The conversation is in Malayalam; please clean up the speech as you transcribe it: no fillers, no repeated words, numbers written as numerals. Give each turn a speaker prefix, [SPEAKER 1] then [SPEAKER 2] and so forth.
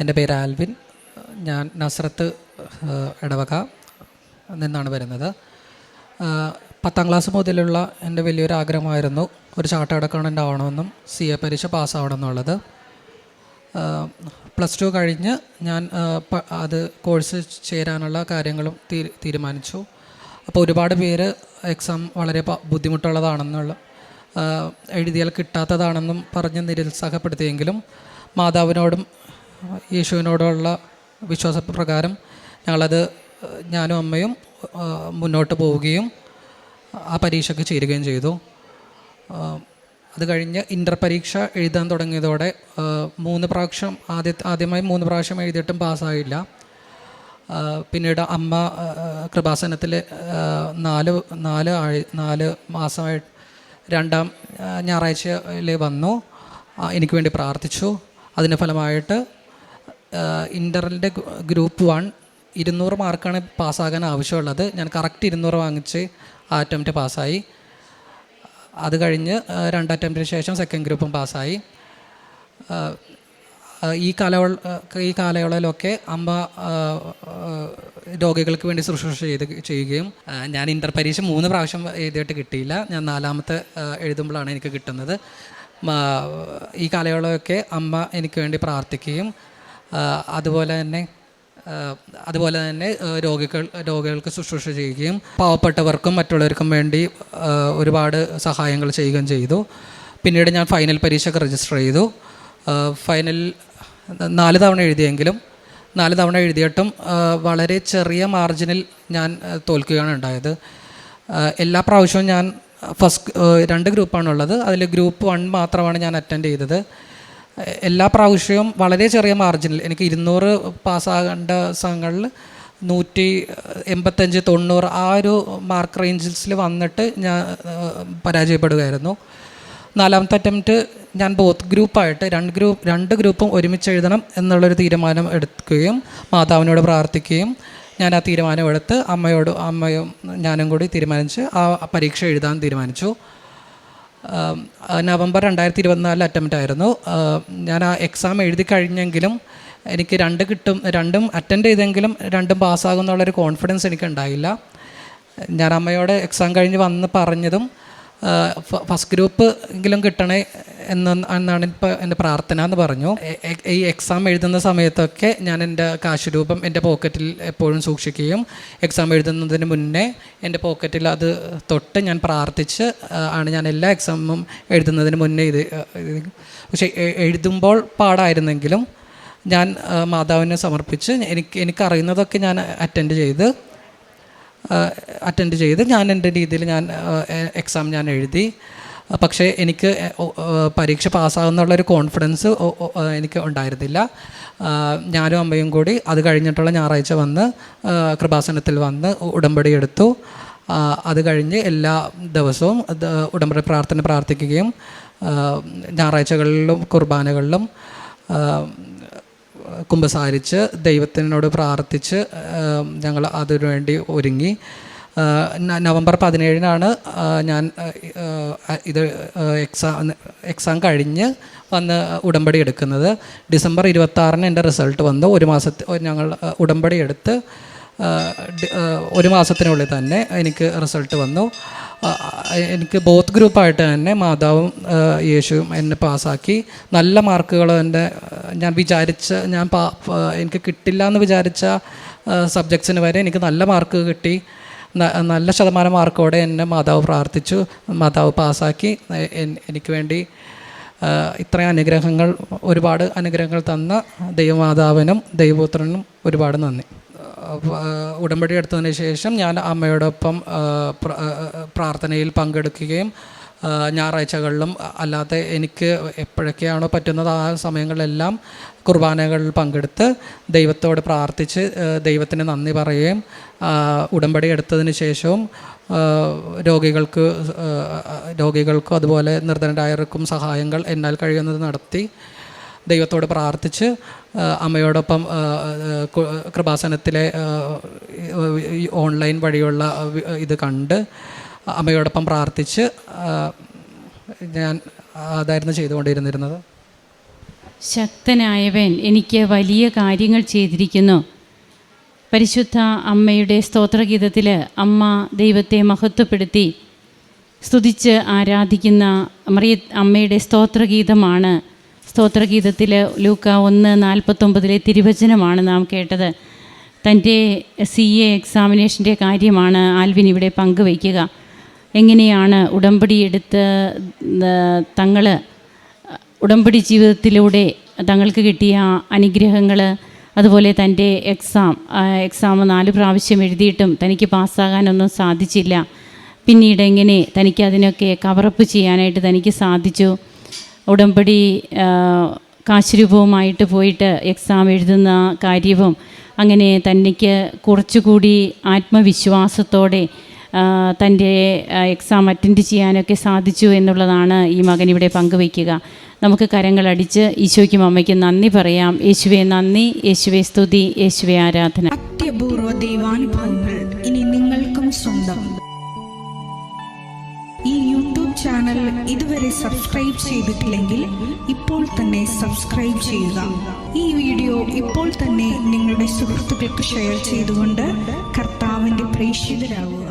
[SPEAKER 1] എൻ്റെ പേര് ആൽവിൻ. ഞാൻ നസ്രത്ത് ഇടവക നിന്നാണ് വരുന്നത്. 10ാം ക്ലാസ് മുതലുള്ള എൻ്റെ വലിയൊരു ആഗ്രഹമായിരുന്നു ഒരു ചാർട്ടേഡ് അക്കൗണ്ടൻ്റ് ആവണമെന്നും CA പരീക്ഷ പാസ്സാവണമെന്നുള്ളത്. +2 കഴിഞ്ഞ് ഞാൻ അത് കോഴ്സ് ചേരാനുള്ള കാര്യങ്ങളും തീരുമാനിച്ചു. അപ്പോൾ ഒരുപാട് പേര് എക്സാം വളരെ ബുദ്ധിമുട്ടുള്ളതാണെന്നുള്ള എഴുതിയാൽ കിട്ടാത്തതാണെന്നും പറഞ്ഞ് നിരുത്സാഹപ്പെടുത്തിയെങ്കിലും മാതാവിനോടും യേശുവിനോടുള്ള വിശ്വാസപ്രകാരം ഞാനും അമ്മയും മുന്നോട്ട് പോവുകയും ആ പരീക്ഷയ്ക്ക് ചേരുകയും ചെയ്തു. അത് കഴിഞ്ഞ് ഇൻ്റർ പരീക്ഷ എഴുതാൻ തുടങ്ങിയതോടെ 3 പ്രാവശ്യം ആദ്യമായി 3 പ്രാവശ്യം എഴുതിയിട്ടും പാസ്സായില്ല. പിന്നീട് അമ്മ കൃപാസനത്തിൽ 4 മാസമായി 2ാം ഞായറാഴ്ചയിൽ വന്നു എനിക്ക് വേണ്ടി പ്രാർത്ഥിച്ചു. അതിൻ്റെ ഫലമായിട്ട് ഇൻ്ററിൻ്റെ ഗ്രൂപ്പ് 1 200 മാർക്കാണ് പാസ്സാകാൻ ആവശ്യമുള്ളത്. ഞാൻ കറക്റ്റ് 200 വാങ്ങിച്ച് ആ അറ്റംപ്റ്റ് പാസ്സായി. അത് കഴിഞ്ഞ് 2 അറ്റംപ്റ്റിന് ശേഷം സെക്കൻഡ് ഗ്രൂപ്പും പാസ്സായി. ഈ കാലയളവിലൊക്കെ അമ്മ രോഗികൾക്ക് വേണ്ടി ശുശ്രൂഷ ചെയ്യുകയും ഞാൻ ഇൻ്റർ പരീക്ഷ 3 പ്രാവശ്യം എഴുതിയിട്ട് കിട്ടിയില്ല. ഞാൻ 4ാമത്തെ എഴുതുമ്പോഴാണ് എനിക്ക് കിട്ടുന്നത്. ഈ കാലയളവൊക്കെ അമ്മ എനിക്ക് വേണ്ടി പ്രാർത്ഥിക്കുകയും അതുപോലെ തന്നെ രോഗികൾക്ക് ശുശ്രൂഷ ചെയ്യുകയും പാവപ്പെട്ടവർക്കും മറ്റുള്ളവർക്കും വേണ്ടി ഒരുപാട് സഹായങ്ങൾ ചെയ്യുകയും ചെയ്തു. പിന്നീട് ഞാൻ ഫൈനൽ പരീക്ഷയ്ക്ക് രജിസ്റ്റർ ചെയ്തു. ഫൈനൽ 4 തവണ എഴുതിയെങ്കിലും 4 തവണ എഴുതിയിട്ടും വളരെ ചെറിയ മാർജിനിൽ ഞാൻ തോൽക്കുകയാണ് ഉണ്ടായത്. എല്ലാ പ്രാവശ്യവും ഞാൻ 2 ഗ്രൂപ്പാണുള്ളത്. അതിൽ ഗ്രൂപ്പ് 1 മാത്രമാണ് ഞാൻ അറ്റൻഡ് ചെയ്തത്. എല്ലാ പ്രാവശ്യവും വളരെ ചെറിയ മാർജിനിൽ എനിക്ക് 200 പാസ്സാകേണ്ട സ്ഥലങ്ങളിൽ 185, 90 ആ ഒരു മാർക്ക് റേഞ്ചസിൽ വന്നിട്ട് ഞാൻ പരാജയപ്പെടുകയായിരുന്നു. 4ാമത്തെ അറ്റംപ്റ്റ് ഞാൻ ബോത്ത് ഗ്രൂപ്പായിട്ട് 2 ഗ്രൂപ്പും ഒരുമിച്ച് എഴുതണം എന്നുള്ളൊരു തീരുമാനം എടുക്കുകയും മാതാവിനോട് പ്രാർത്ഥിക്കുകയും ഞാൻ ആ തീരുമാനമെടുത്ത് അമ്മയും ഞാനും കൂടി തീരുമാനിച്ച് ആ പരീക്ഷ എഴുതാൻ തീരുമാനിച്ചു. നവംബർ 2024 അറ്റംപ്റ്റ് ആയിരുന്നു. ഞാൻ ആ എക്സാം എഴുതി കഴിഞ്ഞെങ്കിലും എനിക്ക് 2 അറ്റൻഡ് ചെയ്തെങ്കിലും 2 പാസ്സാകും എന്നുള്ളൊരു കോൺഫിഡൻസ് എനിക്കുണ്ടായില്ല. ഞാൻ അമ്മയോട് എക്സാം കഴിഞ്ഞ് വന്ന് പറഞ്ഞതും ഫസ്റ്റ് ഗ്രൂപ്പ് എങ്കിലും കിട്ടണേ എന്നാണ് ഇപ്പോൾ എൻ്റെ പ്രാർത്ഥന എന്ന് പറഞ്ഞു. ഈ എക്സാം എഴുതുന്ന സമയത്തൊക്കെ ഞാൻ എൻ്റെ കാശ് രൂപം എൻ്റെ പോക്കറ്റിൽ എപ്പോഴും സൂക്ഷിക്കുകയും എക്സാം എഴുതുന്നതിന് മുന്നേ എൻ്റെ പോക്കറ്റിൽ അത് തൊട്ട് ഞാൻ പ്രാർത്ഥിച്ച് ആണ് ഞാൻ എല്ലാ എക്സാമും എഴുതുന്നതിന് മുന്നേ പക്ഷേ എഴുതുമ്പോൾ പാടായിരുന്നെങ്കിലും ഞാൻ മാതാവിനെ സമർപ്പിച്ച് എനിക്കറിയുന്നതൊക്കെ ഞാൻ അറ്റൻഡ് ചെയ്ത് ഞാൻ എൻ്റെ രീതിയിൽ എക്സാം ഞാൻ എഴുതി. പക്ഷേ എനിക്ക് പരീക്ഷ പാസ്സാകുന്നുള്ളൊരു കോൺഫിഡൻസ് എനിക്ക് ഉണ്ടായിരുന്നില്ല. ഞാനും അമ്മയും കൂടി അത് കഴിഞ്ഞിട്ടുള്ള ഞായറാഴ്ച വന്ന് കൃപാസനത്തിൽ വന്ന് ഉടമ്പടി എടുത്തു. അത് കഴിഞ്ഞ് എല്ലാ ദിവസവും ഉടമ്പടി പ്രാർത്ഥിക്കുകയും ഞായറാഴ്ചകളിലും കുർബാനകളിലും കുമ്പസാരിച്ച് ദൈവത്തിനോട് പ്രാർത്ഥിച്ച് ഞങ്ങൾ അതിനുവേണ്ടി ഒരുങ്ങി. നവംബർ 17 ഞാൻ ഇത് എക്സാം കഴിഞ്ഞ് വന്ന് ഉടമ്പടി എടുക്കുന്നത്. ഡിസംബർ 26 എൻ്റെ റിസൾട്ട് വന്നു. ഞങ്ങൾ ഉടമ്പടി എടുത്ത് 1 മാസത്തിനുള്ളിൽ തന്നെ എനിക്ക് റിസൾട്ട് വന്നു. എനിക്ക് ബോത്ത് ഗ്രൂപ്പായിട്ട് തന്നെ മാതാവും യേശുവും എന്നെ പാസ്സാക്കി. നല്ല മാർക്കുകൾ എനിക്ക് കിട്ടില്ല എന്ന് വിചാരിച്ച സബ്ജക്ട്സിന് വരെ എനിക്ക് നല്ല മാർക്ക് കിട്ടി. നല്ല ശതമാനം മാർക്കോടെ എന്നെ മാതാവ് പ്രാർത്ഥിച്ചു. മാതാവ് പാസ്സാക്കി. എനിക്ക് വേണ്ടി ഇത്രയും ഒരുപാട് അനുഗ്രഹങ്ങൾ തന്ന ദൈവമാതാവിനും ദൈവപുത്രനും ഒരുപാട് നന്ദി. ഉടമ്പടി എടുത്തതിന് ശേഷം ഞാൻ അമ്മയോടൊപ്പം പ്രാർത്ഥനയിൽ പങ്കെടുക്കുകയും ഞായറാഴ്ചകളിലും അല്ലാതെ എനിക്ക് എപ്പോഴൊക്കെയാണോ പറ്റുന്നത് ആ സമയങ്ങളിലെല്ലാം കുർബാനകളിൽ പങ്കെടുത്ത് ദൈവത്തോട് പ്രാർത്ഥിച്ച് ദൈവത്തിന് നന്ദി പറയുകയും ഉടമ്പടി എടുത്തതിന് ശേഷവും രോഗികൾക്കും അതുപോലെ നിർധനരായവർക്കും സഹായങ്ങൾ എന്നാൽ കഴിയുന്നത് നടത്തി ദൈവത്തോട് പ്രാർത്ഥിച്ച് അമ്മയോടൊപ്പം കൃപാസനത്തിലെ ഓൺലൈൻ വഴിയുള്ള ഇത് കണ്ട് അമ്മയോടൊപ്പം പ്രാർത്ഥിച്ച് ഞാൻ അതായിരുന്നു ചെയ്തുകൊണ്ടിരുന്നത്.
[SPEAKER 2] ശക്തനായവൻ എനിക്ക് വലിയ കാര്യങ്ങൾ ചെയ്തിരിക്കുന്നു. പരിശുദ്ധ അമ്മയുടെ സ്തോത്രഗീതത്തിൽ അമ്മ ദൈവത്തെ മഹത്വപ്പെടുത്തി സ്തുതിച്ച് ആരാധിക്കുന്ന അമ്മയുടെ സ്തോത്രഗീതമാണ്. സ്തോത്രഗീതത്തിൽ ലൂക്ക 1:49 തിരുവചനമാണ് നാം കേട്ടത്. തൻ്റെ CA എക്സാമിനേഷൻ്റെ കാര്യമാണ് ആൽവിൻ ഇവിടെ പങ്കുവയ്ക്കുക. എങ്ങനെയാണ് ഉടമ്പടി എടുത്ത് തങ്ങൾ ഉടമ്പടി ജീവിതത്തിലൂടെ തങ്ങൾക്ക് കിട്ടിയ അനുഗ്രഹങ്ങൾ, അതുപോലെ തൻ്റെ എക്സാം 4 പ്രാവശ്യം എഴുതിയിട്ടും തനിക്ക് പാസ്സാകാനൊന്നും സാധിച്ചില്ല. പിന്നീട് എങ്ങനെ തനിക്ക് അതിനൊക്കെ കവറപ്പ് ചെയ്യാനായിട്ട് തനിക്ക് സാധിച്ചു. ഉടമ്പടി കാശുരൂപവുമായിട്ട് പോയിട്ട് എക്സാം എഴുതുന്ന കാര്യവും അങ്ങനെ തനിക്ക് കുറച്ചുകൂടി ആത്മവിശ്വാസത്തോടെ തൻ്റെ എക്സാം അറ്റൻഡ് ചെയ്യാനൊക്കെ സാധിച്ചു എന്നുള്ളതാണ് ഈ മകൻ ഇവിടെ പങ്കുവയ്ക്കുക. നമുക്ക് കരങ്ങളടിച്ച് ഈശോയ്ക്കും അമ്മയ്ക്കും നന്ദി പറയാം. യേശുവേ നന്ദി, യേശുവേ സ്തുതി, യേശുവേ ആരാധന.
[SPEAKER 3] അത്യപൂർവ ദൈവാനുഭവങ്ങൾ ഇനി നിങ്ങൾക്കും സ്വന്തം. ഈ യൂട്യൂബ് ചാനൽ ഇതുവരെ സബ്സ്ക്രൈബ് ചെയ്തിട്ടില്ലെങ്കിൽ ഇപ്പോൾ തന്നെ സബ്സ്ക്രൈബ് ചെയ്യുക. ഈ വീഡിയോ ഇപ്പോൾ തന്നെ നിങ്ങളുടെ സുഹൃത്തുക്കൾക്ക് ഷെയർ ചെയ്തുകൊണ്ട് കർത്താവിൻ്റെ പ്രേക്ഷിതരാകുക.